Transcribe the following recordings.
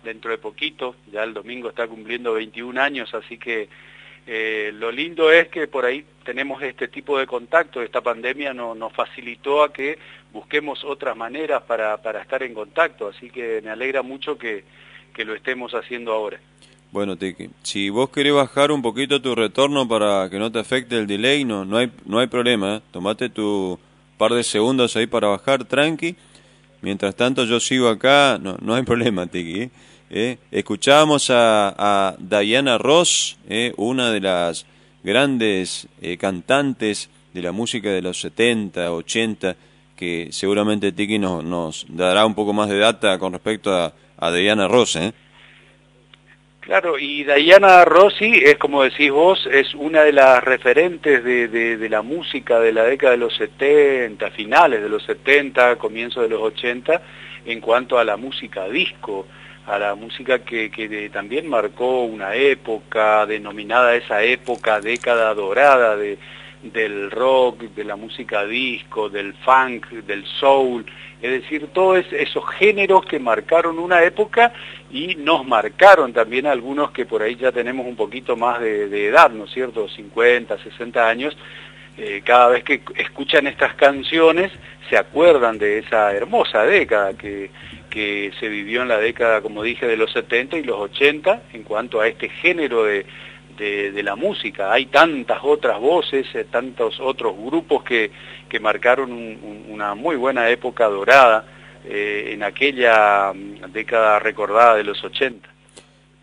dentro de poquito, ya el domingo está cumpliendo 21 años, así que lo lindo es que por ahí tenemos este tipo de contacto. Esta pandemia nos facilitó a que busquemos otras maneras para estar en contacto, así que me alegra mucho que lo estemos haciendo ahora. Bueno, Tiki, si vos querés bajar un poquito tu retorno para que no te afecte el delay, no hay problema, ¿eh? Tomate tu par de segundos ahí para bajar, tranqui. Mientras tanto yo sigo acá, no hay problema, Tiki. Escuchábamos a Diana Ross, una de las grandes cantantes de la música de los 70, 80, que seguramente Tiki nos dará un poco más de data con respecto a Diana Ross, ¿eh? Claro, y Diana Rossi es, como decís vos, es una de las referentes de la música de la década de los 70, finales de los 70, comienzos de los 80, en cuanto a la música disco, a la música que también marcó una época, denominada esa época década dorada del rock, de la música disco, del funk, del soul, es decir, todos esos géneros que marcaron una época y nos marcaron también algunos que por ahí ya tenemos un poquito más de edad, ¿no es cierto?, 50, 60 años, cada vez que escuchan estas canciones se acuerdan de esa hermosa década que se vivió en la década, como dije, de los 70 y los 80 en cuanto a este género de la música. Hay tantas otras voces, tantos otros grupos que marcaron una muy buena época dorada en aquella década recordada de los 80.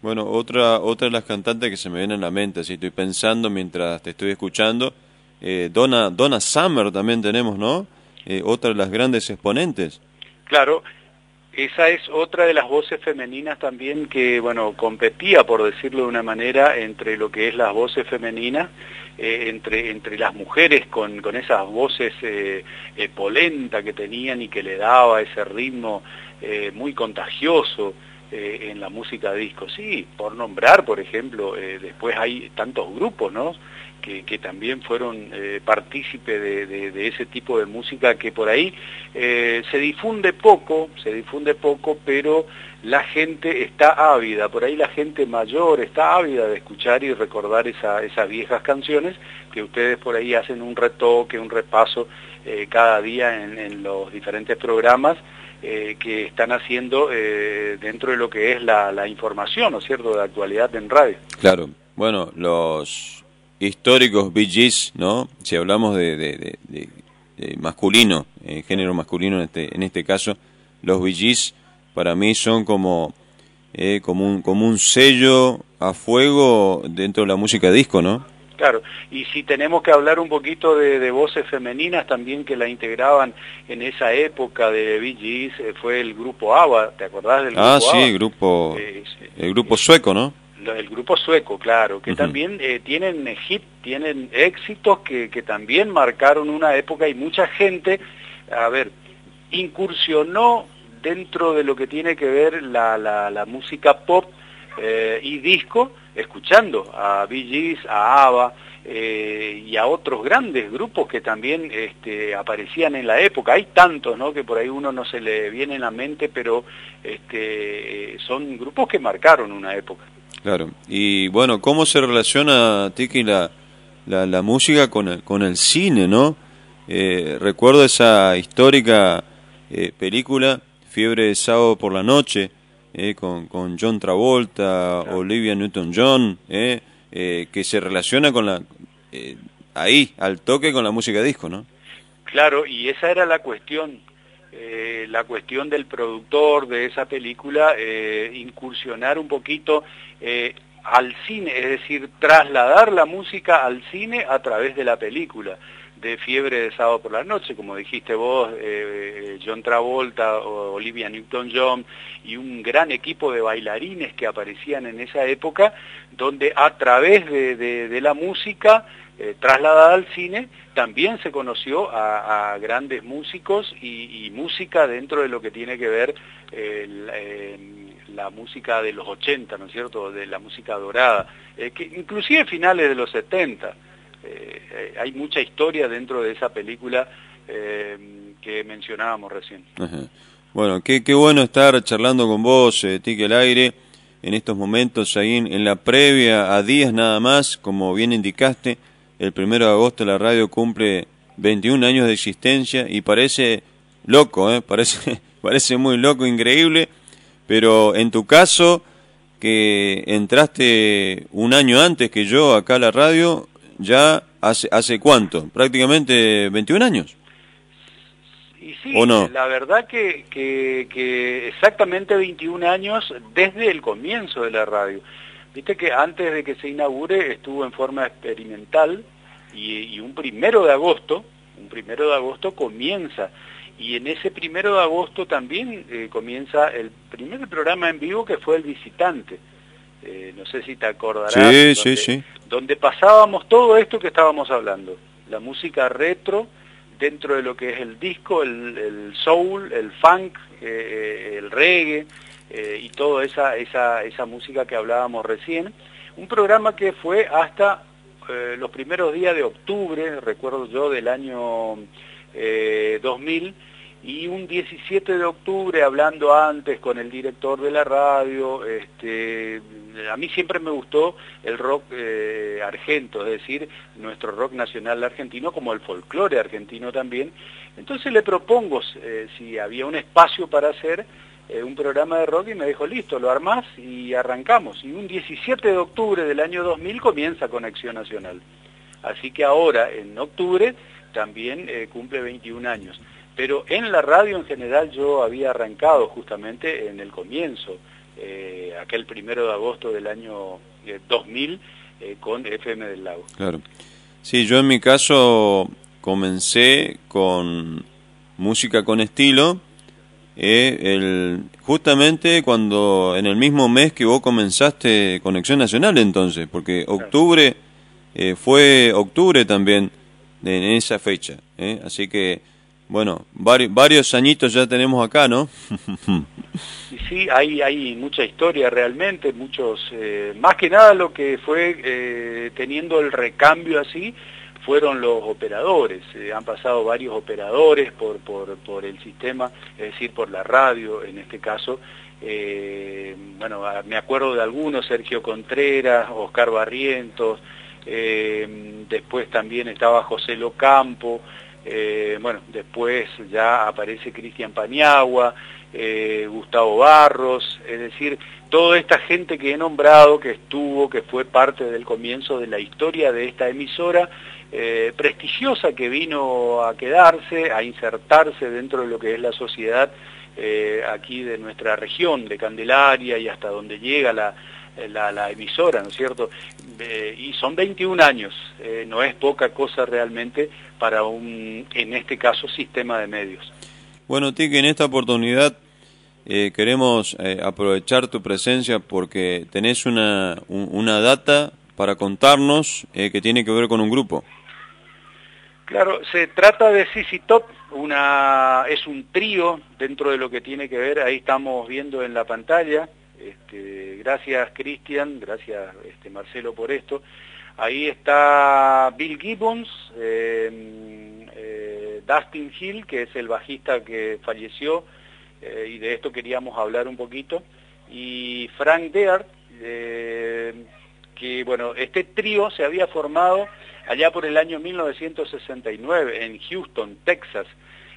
Bueno, otra de las cantantes que se me viene en la mente, si estoy pensando mientras te estoy escuchando, Donna Summer también tenemos, ¿no? Otra de las grandes exponentes. Claro. Esa es otra de las voces femeninas también que, bueno, competía, por decirlo de una manera, entre lo que es las voces femeninas, entre las mujeres con esas voces polenta que tenían y que le daba ese ritmo muy contagioso en la música disco. Sí, por nombrar, por ejemplo, después hay tantos grupos, ¿no?, que también fueron partícipe de ese tipo de música que por ahí se difunde poco, pero la gente está ávida, por ahí la gente mayor está ávida de escuchar y recordar esas viejas canciones que ustedes por ahí hacen un retoque, un repaso cada día en los diferentes programas que están haciendo dentro de lo que es la información, ¿no es cierto?, de actualidad en radio. Claro, bueno, los históricos Bee Gees, ¿no? Si hablamos de masculino, género masculino en este caso, los Bee Gees para mí son como un sello a fuego dentro de la música disco, ¿no? Claro, y si tenemos que hablar un poquito de voces femeninas también que la integraban en esa época de Bee Gees, fue el grupo ABBA, ¿te acordás del grupo ABBA? Ah, sí, el grupo sueco, ¿no? El grupo sueco, claro, que también tienen tienen éxitos que también marcaron una época y mucha gente, incursionó dentro de lo que tiene que ver la música pop y disco, escuchando a Bee Gees, a ABBA y a otros grandes grupos que también aparecían en la época. Hay tantos, ¿no?, que por ahí uno no se le viene en la mente, pero son grupos que marcaron una época. Claro, y bueno, ¿cómo se relaciona, Tiki, la música con el cine, no? Recuerdo esa histórica película, Fiebre de Sábado por la Noche, con John Travolta, claro, Olivia Newton-John, que se relaciona con ahí, al toque con la música disco, ¿no? Claro, y esa era la cuestión del productor de esa película, incursionar un poquito al cine, es decir, trasladar la música al cine a través de la película, de Fiebre de Sábado por la Noche, como dijiste vos, John Travolta, Olivia Newton-John y un gran equipo de bailarines que aparecían en esa época, donde a través de la música trasladada al cine, también se conoció a grandes músicos y música dentro de lo que tiene que ver la música de los 80, ¿no es cierto?, de la música dorada, que inclusive finales de los 70. Hay mucha historia dentro de esa película que mencionábamos recién. Ajá. Bueno, qué bueno estar charlando con vos, Tique al aire, en estos momentos ahí en la previa, a días nada más, como bien indicaste, el 1 de agosto la radio cumple 21 años de existencia y parece loco, parece muy loco, increíble, pero en tu caso, que entraste un año antes que yo acá a la radio, ya hace ¿cuánto? Prácticamente 21 años. Y sí, ¿O no? la verdad que exactamente 21 años desde el comienzo de la radio. Viste que antes de que se inaugure estuvo en forma experimental y un 1 de agosto comienza. Y en ese 1 de agosto también comienza el primer programa en vivo, que fue El Visitante. No sé si te acordarás, Sí. donde pasábamos todo esto que estábamos hablando, la música retro, dentro de lo que es el disco, el soul, el funk, el reggae y toda esa música que hablábamos recién. Un programa que fue hasta los primeros días de octubre, recuerdo yo, del año 2000, y un 17 de octubre, hablando antes con el director de la radio, a mí siempre me gustó el rock argento, es decir, nuestro rock nacional argentino, como el folclore argentino también. Entonces le propongo si había un espacio para hacer un programa de rock, y me dijo, listo, lo armás y arrancamos. Y un 17 de octubre del año 2000 comienza Conexión Nacional. Así que ahora, en octubre, también cumple 21 años. Pero en la radio en general yo había arrancado justamente en el comienzo, aquel 1 de agosto del año 2000, con FM del Lago. Claro. Sí, yo en mi caso comencé con música con estilo, justamente cuando en el mismo mes que vos comenzaste Conexión Nacional, entonces, porque octubre fue octubre también en esa fecha, así que bueno, varios añitos ya tenemos acá, ¿no? Y sí, hay mucha historia realmente, más que nada lo que fue teniendo el recambio así, fueron los operadores. Han pasado varios operadores por el sistema, es decir, por la radio en este caso. Bueno, me acuerdo de algunos, Sergio Contreras, Oscar Barrientos, después también estaba José Locampo. Bueno, después ya aparece Cristian Paniagua, Gustavo Barros, es decir, toda esta gente que he nombrado, que fue parte del comienzo de la historia de esta emisora, prestigiosa, que vino a quedarse, a insertarse dentro de lo que es la sociedad aquí de nuestra región, de Candelaria, y hasta donde llega la emisora, ¿no es cierto? Y son 21 años, no es poca cosa realmente para en este caso, sistema de medios. Bueno, Tique, en esta oportunidad queremos aprovechar tu presencia porque tenés una data para contarnos que tiene que ver con un grupo. Claro, se trata de ZZ Top, es un trío dentro de lo que tiene que ver, ahí estamos viendo en la pantalla. Gracias Cristian, gracias Marcelo por esto. Ahí está Bill Gibbons, Dustin Hill, que es el bajista que falleció, y de esto queríamos hablar un poquito, y Frank Deart, que bueno, este trío se había formado allá por el año 1969 en Houston, Texas.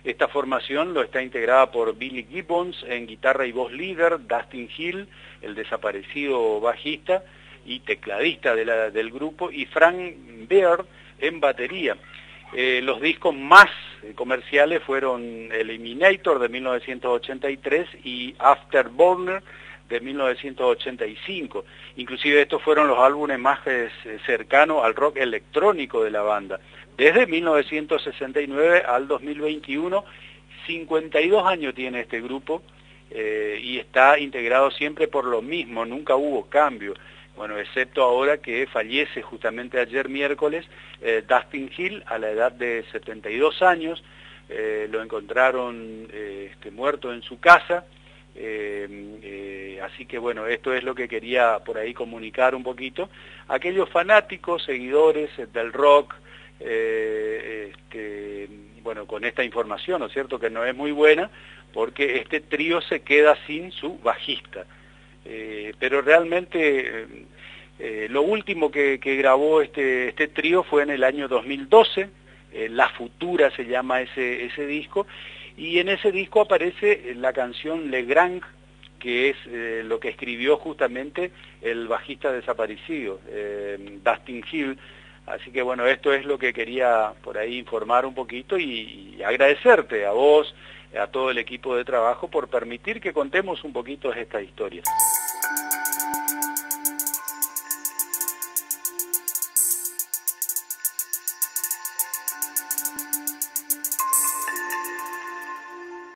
Esta formación está integrada por Billy Gibbons en guitarra y voz líder, Dustin Hill, el desaparecido bajista y tecladista del grupo, y Frank Beard en batería. Los discos más comerciales fueron Eliminator de 1983 y Afterburner de 1985. Inclusive estos fueron los álbumes más cercanos al rock electrónico de la banda. Desde 1969 al 2021, 52 años tiene este grupo, y está integrado siempre por lo mismo, nunca hubo cambio. Bueno, excepto ahora que fallece justamente ayer miércoles Dustin Hill a la edad de 72 años, lo encontraron muerto en su casa, así que bueno, esto es lo que quería por ahí comunicar un poquito. Aquellos fanáticos, seguidores del rock, bueno, con esta información, ¿no es cierto?, que no es muy buena, porque este trío se queda sin su bajista. Pero realmente lo último que grabó este trío fue en el año 2012, La Futura se llama ese disco, y en ese disco aparece la canción Le Grand, que es lo que escribió justamente el bajista desaparecido, Dustin Hill. Así que bueno, esto es lo que quería por ahí informar un poquito y agradecerte a vos, a todo el equipo de trabajo por permitir que contemos un poquito estas historias.